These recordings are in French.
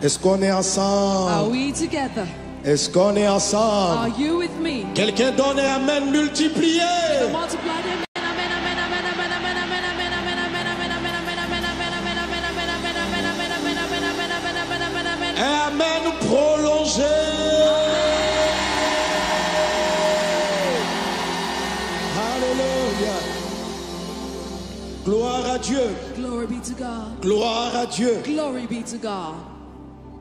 Est-ce qu'on est ensemble? Are we together? Est-ce qu'on est ensemble? Are you with me? Quelqu'un donne un amen multiplié. Multiply them. Un amen prolongé. Alléluia. Gloire à Dieu. Glory be to God. Gloire à Dieu. Glory be to God.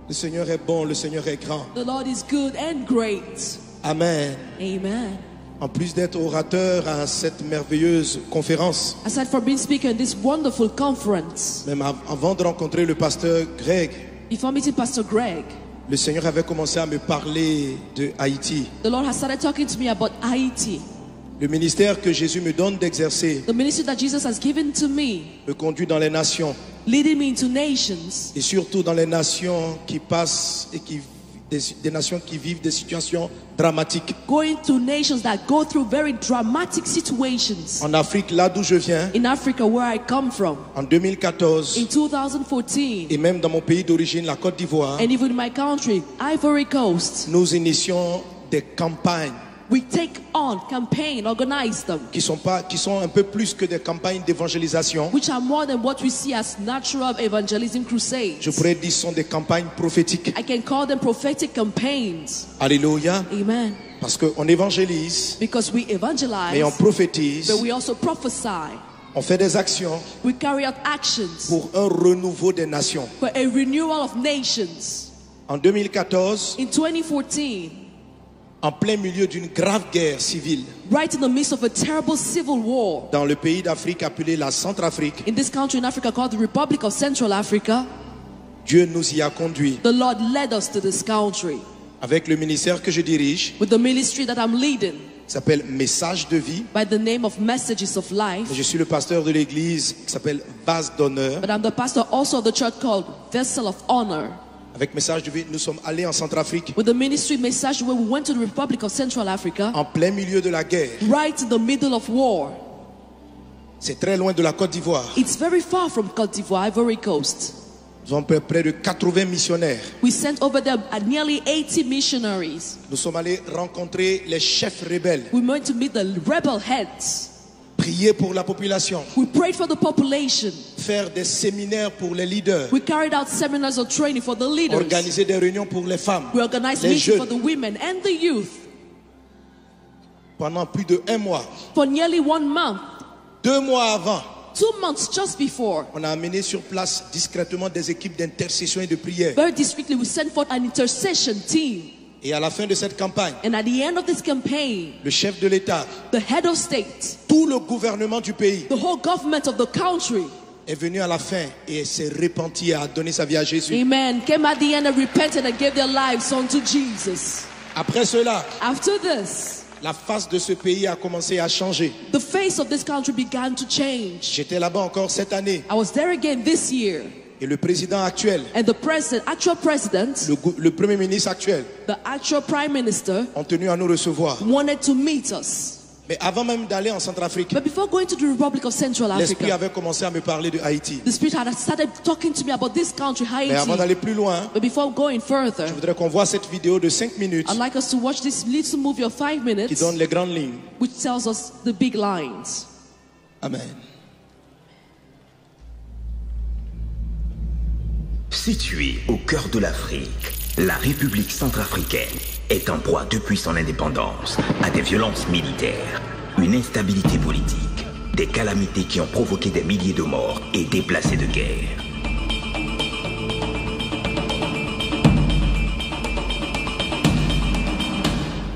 Le Seigneur est bon, le Seigneur est grand. The Lord is good and great. Amen. Amen. En plus d'être orateur à cette merveilleuse conférence, Aside from being speaker in this wonderful conference, même avant de rencontrer le pasteur Greg, before meeting Pastor Greg, le Seigneur avait commencé à me parler de Haïti. the Lord has started talking to me about Haiti. Le ministère que Jésus me donne d'exercer The ministry that Jesus has given to me, me conduit dans les nations, leading me into nations, et surtout dans les nations qui passent et des nations qui vivent des situations dramatiques. going to nations that go through very dramatic situations. En Afrique, là d'où je viens, In Africa, where I come from, en 2014, in 2014, et même dans mon pays d'origine, la Côte d'Ivoire, and even in my country, Ivory Coast, nous initions des campagnes we take on campaign, organize them, qui sont un peu plus que des campagnes d'évangélisation. which are more than what we see as natural evangelism crusades. Je pourrais dire ce sont des campagnes prophétiques. I can call them prophetic campaigns. Alléluia. Amen. Parce qu'on évangélise, Because we evangelize, mais on prophétise, but we also prophesy. on fait des actions We carry out actions pour un renouveau des nations. for a renewal of nations. En 2014, In 2014, en plein milieu d'une grave guerre civile right in the midst of a terrible civil war dans le pays d'Afrique appelé la Centrafrique, in this country in Africa called the Republic of Central Africa, Dieu nous y a conduits the Lord led us to this country avec le ministère que je dirige, with the ministry that I'm leading qui s'appelle Message de vie. by the name of Messages of Life. Je suis le pasteur de l'église qui s'appelle Vase d'honneur. But I'm the pastor also of the church called Vessel of Honor. Avec Message de vie, nous sommes allés en Centrafrique With the ministry Message, where we went to the Republic of Central Africa, en plein milieu de la guerre. right in the middle of war. C'est très loin de la Côte d'Ivoire. It's very far from Côte d'Ivoire, Ivory Coast. Nous avons près de 80 missionnaires. We sent over there nearly 80 missionaries. Nous sommes allés rencontrer les chefs rebelles, We went to meet the rebel heads. prier pour la population, We prayed for the population. faire des séminaires pour les leaders, We carried out seminars of training for the leaders. organiser des réunions pour les femmes, We organized les meetings for jeunes. the women and the youth. Pendant plus de 1 mois, For nearly 1 month, 2 mois avant, 2 months just before, on a amené sur place discrètement des équipes d'intercession et de prière. very discreetly, we sent forth an intercession team. Et à la fin de cette campagne, And at the end of this campaign, le chef de l'État, the head of state, tout le gouvernement du pays the whole government of the country, est venu à la fin et s'est repenti et a donné sa vie à Jésus. amen, came at the end and repented and gave their lives unto Jesus. Après cela, After this, la face de ce pays a commencé à changer. the face of this country began to change. J'étais là-bas encore cette année I was there again this year, et le président actuel, and the actual president, le premier ministre actuel, the actual prime minister, ont tenu à nous recevoir. wanted to meet us. Mais avant même d'aller en Centrafrique, But before going to the Republic of Central l'Esprit Africa, avait commencé à me parler de Haïti. the Spirit had started talking to me about this country, Mais avant Haiti. d'aller plus loin, But before going further, je voudrais qu'on voit cette vidéo de 5 minutes I'd like us to watch this little movie of 5 qui minutes, donne les grandes lignes. which tells us the big lines. Amen. Située au cœur de l'Afrique, la République centrafricaine est en proie depuis son indépendance à des violences militaires, une instabilité politique, des calamités qui ont provoqué des milliers de morts et déplacés de guerre.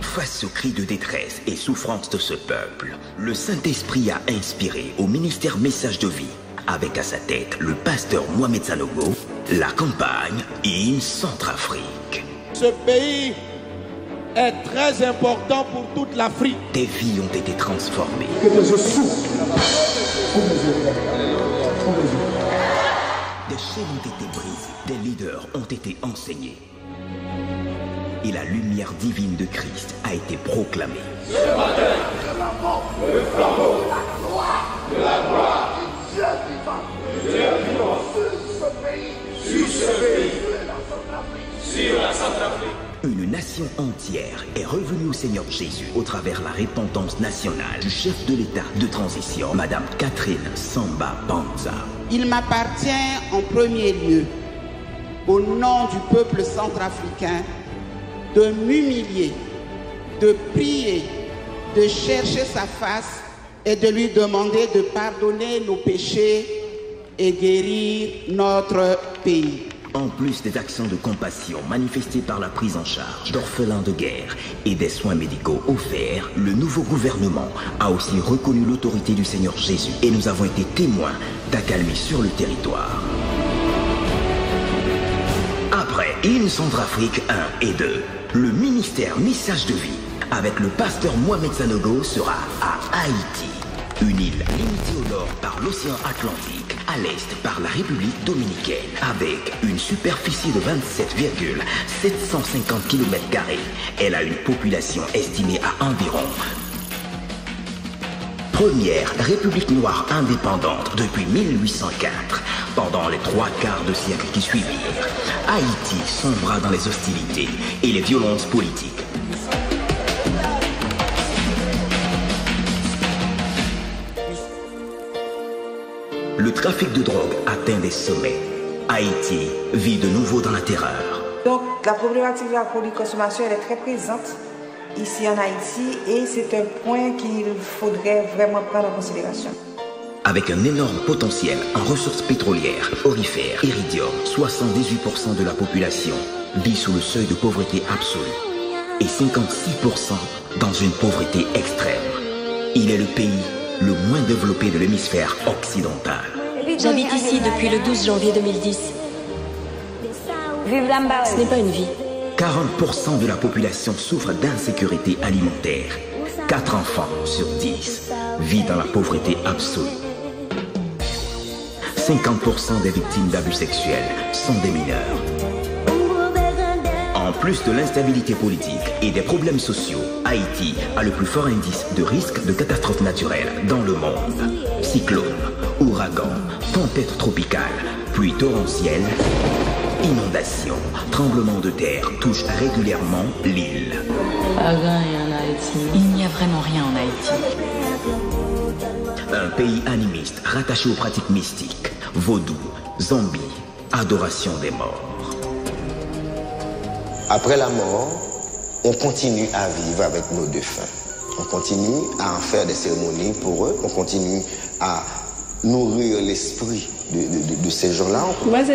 Face aux cris de détresse et souffrance de ce peuple, le Saint-Esprit a inspiré au ministère Message de vie, avec à sa tête le pasteur Mohamed Sanogo, la campagne In Centrafrique. Ce pays est très important pour toute l'Afrique. Des vies ont été transformées. Des chaînes ont été brisées, des leaders ont été enseignés. Et la lumière divine de Christ a été proclamée. Ce matin, le flambeau de la gloire du Dieu vivant sur ce pays, sur les nations de Une nation entière est revenue au Seigneur Jésus au travers la repentance nationale du chef de l'État de transition, Madame Catherine Samba Panza. Il m'appartient en premier lieu, au nom du peuple centrafricain, de m'humilier, de prier, de chercher sa face et de lui demander de pardonner nos péchés et guérir notre pays. En plus des actions de compassion manifestées par la prise en charge d'orphelins de guerre et des soins médicaux offerts, le nouveau gouvernement a aussi reconnu l'autorité du Seigneur Jésus et nous avons été témoins d'accalmie sur le territoire. Après une Centrafrique 1 et 2, le ministère Message de Vie avec le pasteur Mohamed Sanogo sera à Haïti. Une île limitée au nord par l'océan Atlantique, à l'est par la République dominicaine, avec une superficie de 27,750 km². Elle a une population estimée à environ. Première République noire indépendante depuis 1804. Pendant les 3 quarts de siècle qui suivirent, Haïti sombra dans les hostilités et les violences politiques. Le trafic de drogue atteint des sommets. Haïti vit de nouveau dans la terreur. Donc la problématique de la polyconsommation elle est très présente ici en Haïti et c'est un point qu'il faudrait vraiment prendre en considération. Avec un énorme potentiel en ressources pétrolières, aurifères, iridium, 78% de la population vit sous le seuil de pauvreté absolue et 56% dans une pauvreté extrême. Il est le pays le moins développé de l'hémisphère occidental. J'habite ici depuis le 12 janvier 2010. Ce n'est pas une vie. 40% de la population souffre d'insécurité alimentaire. 4 enfants sur 10 vivent dans la pauvreté absolue. 50% des victimes d'abus sexuels sont des mineurs. En plus de l'instabilité politique et des problèmes sociaux, Haïti a le plus fort indice de risque de catastrophes naturelles dans le monde. Cyclones, ouragans, tempêtes tropicales, pluies torrentielles, inondations, tremblements de terre touchent régulièrement l'île. Il n'y a vraiment rien en Haïti. Un pays animiste rattaché aux pratiques mystiques, vaudou, zombie, adoration des morts. Après la mort, on continue à vivre avec nos défunts. On continue à en faire des cérémonies pour eux. On continue à nourrir l'esprit de ces gens-là.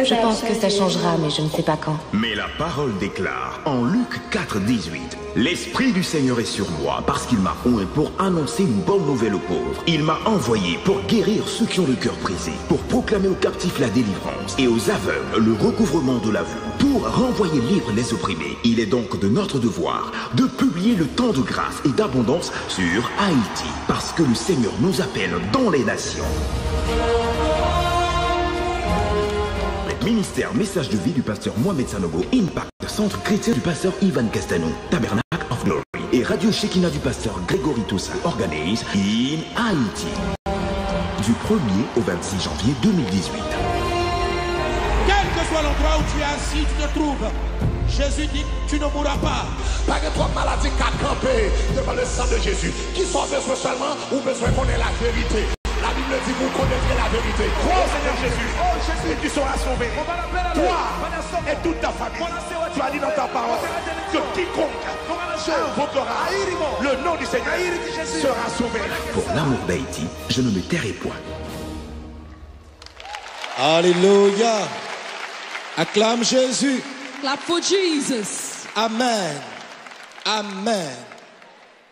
Je pense que ça changera, mais je ne sais pas quand. Mais la parole déclare en Luc 4,18 « L'Esprit du Seigneur est sur moi parce qu'il m'a oint pour annoncer une bonne nouvelle aux pauvres. Il m'a envoyé pour guérir ceux qui ont le cœur brisé, pour proclamer aux captifs la délivrance et aux aveugles le recouvrement de la vue, pour renvoyer libres les opprimés. Il est donc de notre devoir de publier le temps de grâce et d'abondance sur Haïti, parce que le Seigneur nous appelle dans les nations. » Ministère Message de Vie du pasteur Mohamed Sanogo, Impact, Centre chrétien du pasteur Ivan Castano, Tabernacle of Glory et Radio Shekinah du pasteur Grégory Toussaint organisent In Haïti du 1er au 26 janvier 2018. Quel que soit l'endroit où tu es assis, tu te trouves, Jésus dit tu ne mourras pas. Pas que trois maladies qu'à camper devant le sang de Jésus. Qui sont besoin seulement ou besoin qu'on ait la vérité. La Bible dit vous connaîtrez la vérité. Crois au Seigneur Jésus. Et tu seras sauvé. Toi et toute ta famille. Tu as dit dans ta parole que quiconque invoquera le nom du Seigneur sera sauvé. Pour l'amour d'Haïti, je ne me tairai point. Alléluia. Acclame Jésus. Clap for Jesus. Amen. Amen.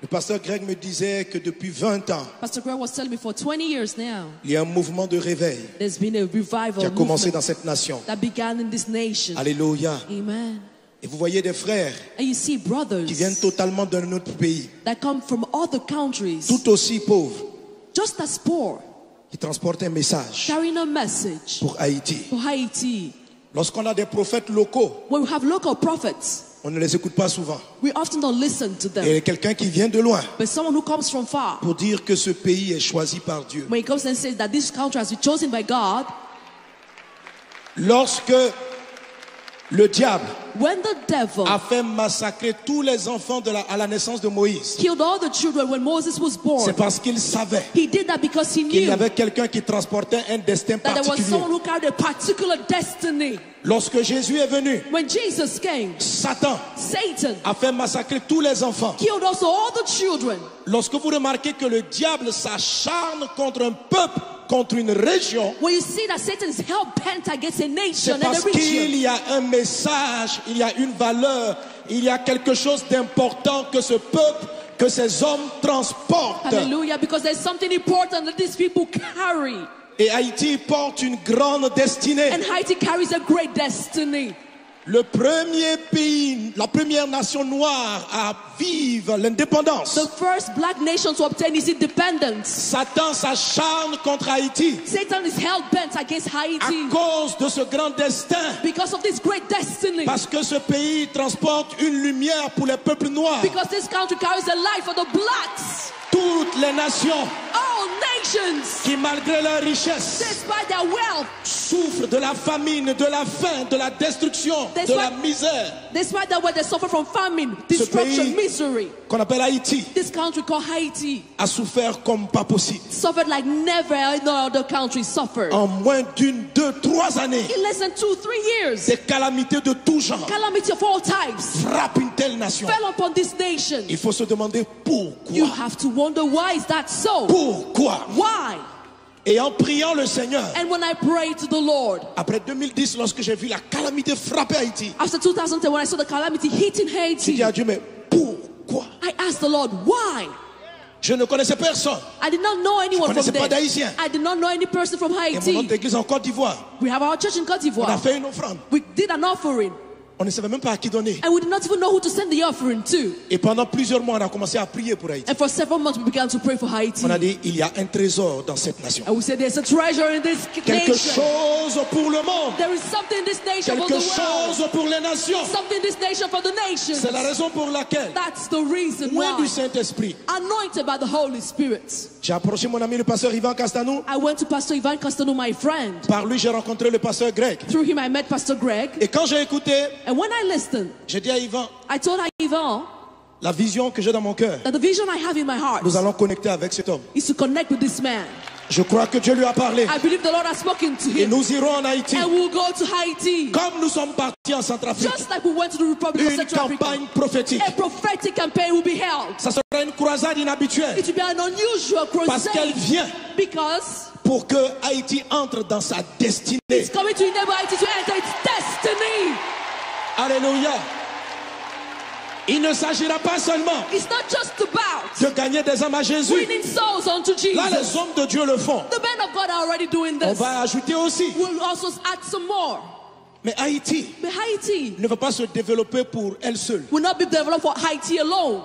Le pasteur Greg me disait que depuis 20 ans, Pastor Greg was telling me for 20 years now, il y a un mouvement de réveil there's been a revival qui a commencé dans movement cette nation. that began in this nation. Alléluia. Amen. Et vous voyez des frères And you see brothers qui viennent totalement d'un autre pays, that come from other countries, tout aussi pauvres, just as poor, qui transportent un message carrying a message pour Haïti. for Haiti. Lorsqu'on a des prophètes locaux, When we have local prophets, on ne les écoute pas souvent. we often don't listen to them. Et quelqu'un qui vient de loin But someone who comes from far, pour dire que ce pays est choisi par Dieu. when he comes and says that this country has been chosen by God, Lorsque Le diable When the devil a fait massacrer tous les enfants à la naissance de Moïse, killed all the children when Moses was born, c'est parce qu'il savait he did that because he qu'il y knew avait quelqu'un qui transportait un destin that there was particulier. someone who carried a particular destiny. Lorsque Jésus est venu, When Jesus came, Satan Satan a fait massacrer tous les enfants. killed also all the children. Lorsque vous remarquez que le diable s'acharne contre un peuple, contre une région, When you see that Satan is hell-bent against a nation c'est and a parce qu'il region, y a un message, il y a une valeur, il y a quelque chose d'important que ce peuple, que ces hommes transportent. hallelujah, because there's something important that these people carry. Et Haïti porte une grande destinée. And Haiti carries a great destiny. Le premier pays, la première nation noire à vivre l'indépendance. The first black nation to obtain its independence. Satan s'acharne contre Haïti Satan is hell-bent against à Haiti cause de ce grand destin. because of this great destiny. Parce que ce pays transporte une lumière pour les peuples noirs. Because this country carries a light for the blacks. Toutes les nations All nations, qui, malgré leur richesse, despite their wealth, souffrent de la famine, de la faim, de la destruction, That's de why- la misère. despite that, they suffer from famine, destruction, pays- misery. Qu'on appelle Haïti, This country called Haiti a souffert comme pas possible. suffered like never no other country suffered. En moins d'une, 2, 3 années, In less than 2-3 years, des calamités de tout genre calamity of all types frappent une telle nation. fell upon this nation. Il faut se demander pourquoi. You have to wonder, why is that so? Pourquoi? Why? Et en priant le Seigneur, And when I prayed to the Lord, après 2010, lorsque j'ai vu la calamité frapper Haïti, after 2010, when I saw the calamity hitting j'ai Haiti, dit à Dieu, mais pourquoi? I asked the Lord, why? Je ne connaissais personne. I did not know anyone connaissais from pas there. d'Haïtien. I did not know any person from Et mon Haiti. autre église en Côte d'Ivoire, We have our church in Côte on a d'Ivoire. fait une offrande. We did an offering, On ne savait même pas à qui donner. and we did not even know who to send the offering to. Et pendant plusieurs mois, on a commencé à prier pour Haïti. And for several months, we began to pray for Haiti. On a dit, il y a un trésor dans cette nation. And we said, there's a treasure in this Quelque nation. chose pour le monde. There is something in this nation for the Quelque world. chose pour les nations. Something in this nation for the nations. C'est la raison pour laquelle, That's the reason loin du why. Saint-Esprit, Anointed by the Holy Spirit. j'ai approché mon ami le pasteur Ivan Castanou. I went to Pastor Ivan Castano, my friend. Par lui, j'ai rencontré le pasteur Greg. Through him, I met Pastor Greg. Et quand j'ai écouté, And when I listened, j'ai dit à Ivan, I told Ivan la vision que j'ai dans mon cœur, that the vision I have in my heart nous allons connecter avec cet homme. is to connect with this man. Je crois que Dieu lui a parlé. I believe the Lord has spoken to Et him. nous irons en Haïti. And we'll go to Haiti. Comme nous sommes partis en Centrafrique, Just like we went to the Republic of une Central Africa. campagne prophétique. A prophetic campaign will be held. Ça sera une croisade inhabituelle. It will be an unusual Parce qu'elle crusade vient because pour que Haïti entre dans sa destinée. it's coming to enable Haiti to enter its destiny. Alléluia. Il ne s'agira pas seulement It's not just about de gagner des âmes à Jésus. winning souls unto Là, Jesus. les hommes de Dieu le font. The men of God are already doing On this. va ajouter aussi. We'll also add some more. Mais Haïti But Haiti ne va pas se développer pour elle seule. will not be developed for Haiti alone.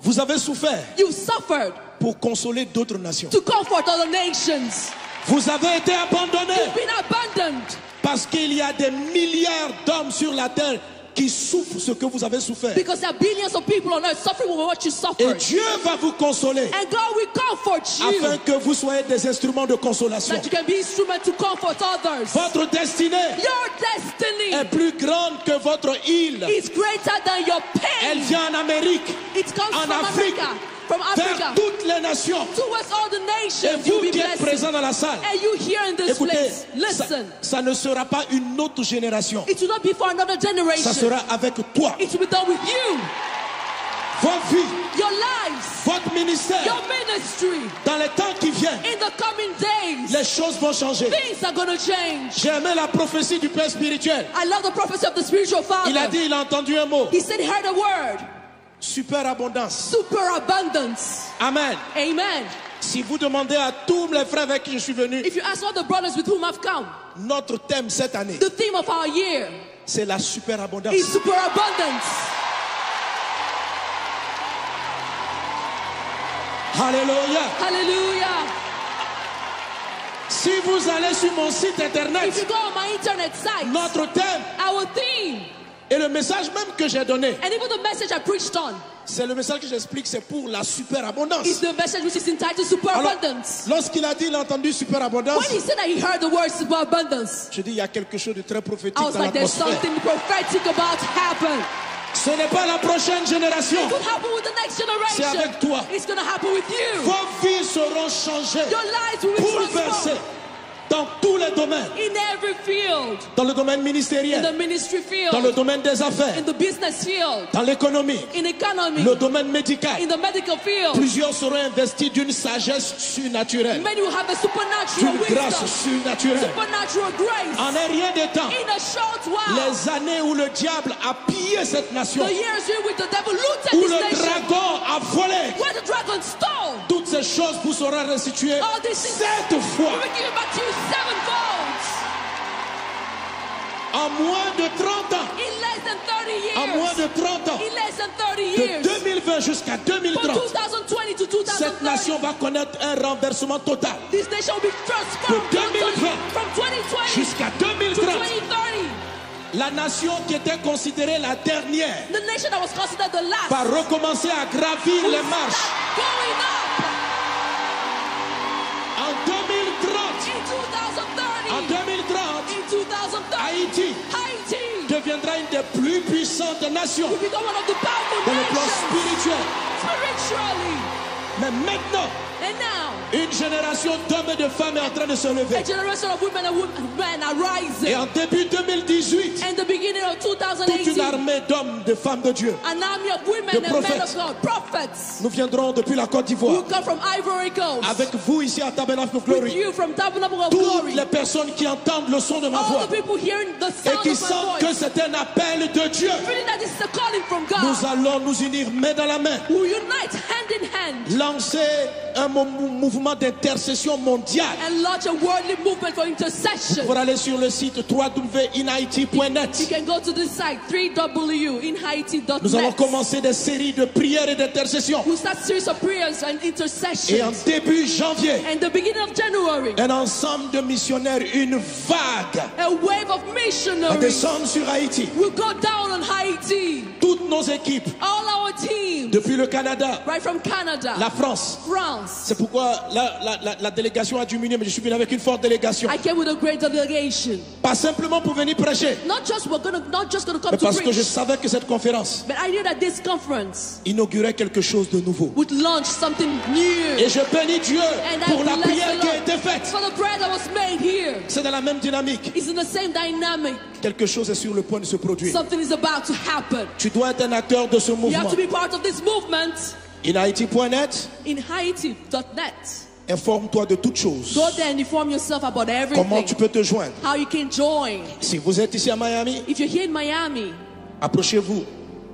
Vous avez souffert You've suffered pour consoler d'autres nations. to comfort other nations. Vous avez été abandonnés You've been abandoned parce qu'il y a des milliards d'hommes sur la terre qui souffrent ce que vous avez souffert. because there are billions of people on earth suffering with what you Et suffered. Dieu va vous consoler And God will comfort afin you que vous soyez des instruments de consolation. that you can be instrument to comfort others. Votre destinée Your destiny est plus grande que votre île. is greater than your Elle pain. vient en Amérique, It comes en from Afrique, Africa, from vers Africa toutes les nations. towards all the Et nations. You'll vous be qui êtes blessed. présents dans la salle, And you here in this écoutez, place, ça, listen. ça ne sera pas une autre génération. It will not be for another Ça generation. sera avec toi. It will be done with you, Vos vies, your lives, votre ministère. your ministry. Dans les temps qui viennent, In the coming days, les choses vont changer. things are going to change. J'ai aimé la prophétie du Père spirituel. I love the prophecy of the spiritual Il a father. dit, il a entendu un mot. He said he heard a word, Super abondance. super abundance. Amen. Amen. Si vous demandez à tous les frères avec qui je suis venu, If you ask all the brothers with whom I've come, notre thème cette année, the theme of our year c'est la superabondance. is super abundance. Alléluia. Hallelujah. Si vous allez sur mon site internet, If you go on my internet site, notre thème, our theme Et le message même que j'ai donné, And even the message I preached on c'est le message que j'explique, c'est pour la superabondance. is the message which is entitled superabundance. Lorsqu'il a dit, il a entendu superabondance, When he said that he heard the word superabundance, je dis, il y a quelque chose de très prophétique I was dans like, there's l'atmosphère. something prophetic about to happen. Ce n'est pas la prochaine génération, It could happen with the next c'est generation. avec toi. It's going to happen with you. Vos vies seront changées, Your lives will be bouleversées transformed dans tous les domaines. in every field. Dans le domaine In the ministériel, ministry field, dans le domaine des affaires, in the business field, dans l'économie, in economy, le domaine médical. in the medical field. Plusieurs seront investis d'une sagesse surnaturelle, Many will have a supernatural d'une grâce wisdom, surnaturelle. supernatural grace. En un rien de temps, In a short while, les années où le diable a pillé cette nation, the years in which the devil looted où this le nation, dragon a volé, where the dragon stole, toutes ces choses vous seront restituées all these things 7 fois. will be given back to you sevenfold. En moins de 30 ans, In less than 30 years. en moins de 30 ans, In less than 30 de years. 2020 jusqu'à From 2030, 2020 to cette 2030. nation va connaître un renversement total. This nation will be transformed De 2020 from 2020 Jusqu'à to 2030, 2030. la nation qui était considérée la dernière The nation that was considered the last va recommencer à gravir les marches. going up En 2030, in 2030. en 2030, In 2030, Haïti Haiti deviendra une des plus puissantes nations will become one of the powerful dans le plan nations spirituel. spiritually. Mais maintenant, And now, une génération d'hommes et de femmes est en train de se lever. a generation of women and men are rising. Et en début 2018, And the beginning of toute 2018, une armée d'hommes, de femmes de Dieu, an army of women de and men of prophètes. God, prophets, nous viendrons depuis la Côte who d'Ivoire. come from Ivory Coast, Avec vous ici à Tabernacle of with Glory. you from Tabernacle of Toutes Glory, les personnes qui entendent le son de ma all voix the people hearing the et sound qui of my sentent que voice, c'est un appel de Dieu, feeling that this is a calling from God, nous allons nous unir main dans la main, who unite hand in hand lancer un mouvement d'intercession mondiale and launch a worldly movement for intercession. pour aller sur le site You www.inhaiti.net. can go to this site, www.inhaiti.net. Nous allons commencer des séries de prières et d'intercession. We'll start series of prayers and Et en intercessions. début janvier, And the beginning of January, un ensemble de missionnaires, une vague, a wave of va missionaries descendre sur Haïti. will go down on Haiti. Toutes nos équipes, All our teams, depuis le Canada, right from Canada, la France. France. C'est pourquoi la délégation a diminué, mais je suis venu avec une forte délégation. I came with a great delegation. Pas simplement pour venir prêcher, Not just gonna come mais to parce que je preach, savais que cette conférence but I knew that this conference inaugurait quelque chose de nouveau. would launch something new. Et je bénis Dieu And I pour la bless prière the qui a Lord été faite. for the prayer that was made here. C'est dans la même dynamique. It's in the same dynamic. Quelque chose est sur le point de se produire. Something is about to happen. Tu dois être un acteur de ce You mouvement. have to be part of this movement. InHaiti.net, In Haiti.net. informe-toi de toutes choses. Go there and inform yourself about Comment tu everything. peux te joindre? How you can join. Si vous êtes ici à Miami, If you're here in Miami, approchez-vous.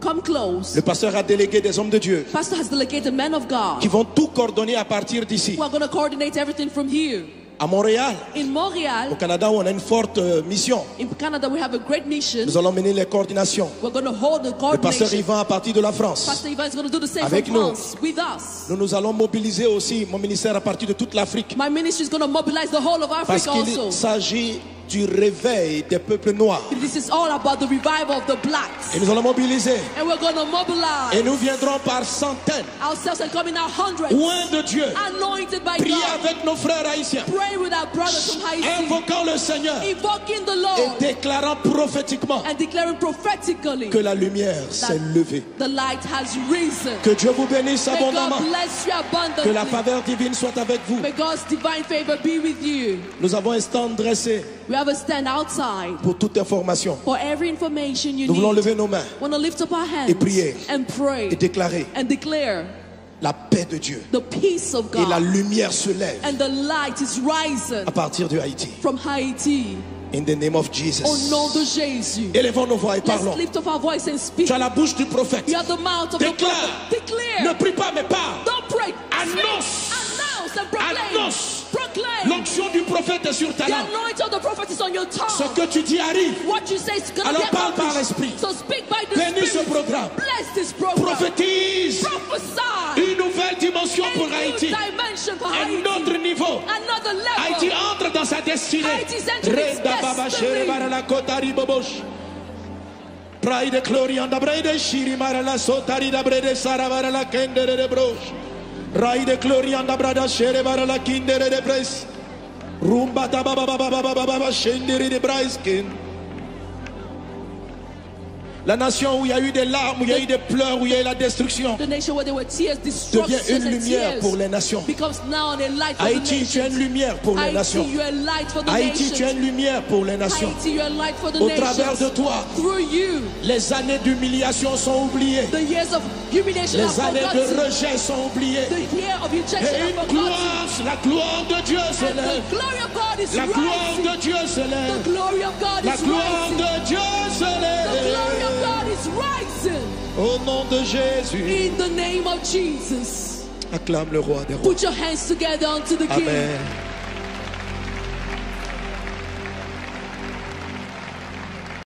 come close. Le pasteur a délégué des hommes de Dieu Pastor has delegated men of qui God vont tout coordonner à partir d'ici. who are going to coordinate everything from here. À Montréal, In au Montreal, Canada, où on a une forte mission. in Canada, we have a great mission. Nous allons mener les coordinations. We're going to hold the Le pasteur coordination. Yvan à partir de la France. Pastor Ivan is going to do the same Avec from nous. France with us. Nous allons mobiliser aussi mon ministère à partir de toute l'Afrique. My ministry is going to mobilize the whole of Parce Africa qu'il also. s'agit du réveil des peuples noirs. This is all about the revival of the blacks. Et nous allons mobiliser. And we're going to Et mobilize nous viendrons par centaines, ourselves and come in our hundreds, loin de Dieu, anointed by prier God, avec nos frères haïtiens, praying with our brothers from Haiti, invoquant le Seigneur invoking the et Lord, déclarant prophétiquement and declaring prophetically que la lumière s'est levée. the light has risen. Que Dieu vous bénisse May abondamment. God bless you Que la abundantly. faveur divine soit avec vous. May God's divine favor be with you. Nous avons un stand dressé We have a stand outside pour toute information. for every information you Nous voulons need. lever nos mains Want to lift up our hands Et prier. and pray et déclarer and declare la paix de Dieu. the peace of Et la God, lumière se lève and the light is rising à partir de Haïti. from Haiti. In the name of Au Jesus. nom de Jésus. Élevons nos voix et Let's parlons. lift up our voice and speak. Tu as la bouche du prophète. You have the mouth of the Déclare. prophet. Declare. Ne prie pas mais parle. Don't pray. Annonce. Speak. Announce and proclaim. Annonce. Proclaim. L'onction du prophète est sur ta The langue. anointing of the prophet is on your Ce tongue. que tu dis arrive. What you say is going to Alors be parle par accomplished. l'esprit. So speak by the Bénis ce Spirit. programme. Bless this program. Prophétise Prophesy. une nouvelle dimension A pour new Haïti. dimension for Un Haiti. autre niveau. Another level. Haïti entre dans sa destinée. Haïti's entering its Reda baba destiny. shere bara la kota ribobosh. Rai de Clorianda Brede Shiri Marala Sotari da Brede Saravara la Kendere de Broche. Rai de Clorianda Brada Shere Barala Kindere de Bres. Rumba da Baba Baba Shendiri de Braiskin. La nation où il y a eu des larmes, où il y a eu des pleurs, où il y a eu la destruction, devient une lumière pour les nations. Haïti, tu es une lumière pour les nations. Haïti, tu es une lumière pour les nations. Au travers de toi, les années d'humiliation sont oubliées. Les années de rejet sont oubliées. Et une gloire, la gloire de Dieu se lève. La gloire de Dieu se lève. La gloire de Dieu se lève. God is rising. Au nom de Jésus. In the name of Jesus. Acclame le roi des rois. Put your hands together unto the King. Amen.